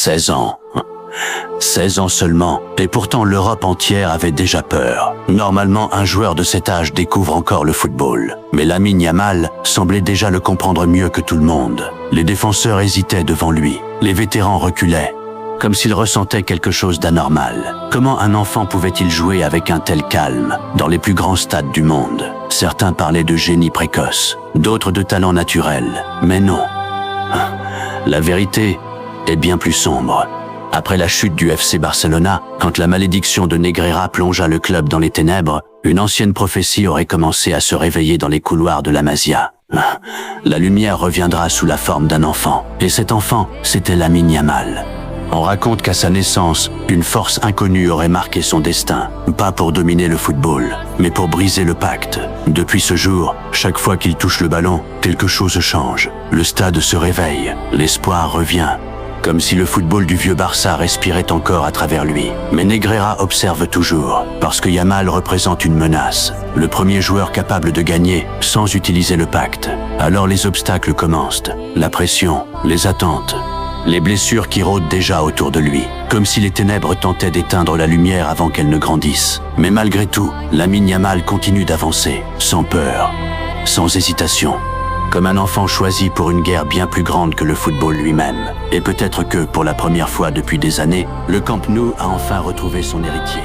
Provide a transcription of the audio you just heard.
16 ans. 16 ans seulement, et pourtant l'Europe entière avait déjà peur. Normalement, un joueur de cet âge découvre encore le football. Mais Lamine Yamal semblait déjà le comprendre mieux que tout le monde. Les défenseurs hésitaient devant lui, les vétérans reculaient, comme s'ils ressentaient quelque chose d'anormal. Comment un enfant pouvait-il jouer avec un tel calme dans les plus grands stades du monde? Certains parlaient de génie précoce, d'autres de talent naturel. Mais non. La vérité est bien plus sombre. Après la chute du FC Barcelona, quand la malédiction de Negreira plongea le club dans les ténèbres, une ancienne prophétie aurait commencé à se réveiller dans les couloirs de la Masia. La lumière reviendra sous la forme d'un enfant. Et cet enfant, c'était Lamine Yamal. On raconte qu'à sa naissance, une force inconnue aurait marqué son destin. Pas pour dominer le football, mais pour briser le pacte. Depuis ce jour, chaque fois qu'il touche le ballon, quelque chose change. Le stade se réveille, l'espoir revient. Comme si le football du vieux Barça respirait encore à travers lui. Mais Negreira observe toujours, parce que Yamal représente une menace. Le premier joueur capable de gagner sans utiliser le pacte. Alors les obstacles commencent, la pression, les attentes, les blessures qui rôdent déjà autour de lui. Comme si les ténèbres tentaient d'éteindre la lumière avant qu'elle ne grandisse. Mais malgré tout, Lamine Yamal continue d'avancer, sans peur, sans hésitation. Comme un enfant choisi pour une guerre bien plus grande que le football lui-même. Et peut-être que, pour la première fois depuis des années, le Camp Nou a enfin retrouvé son héritier.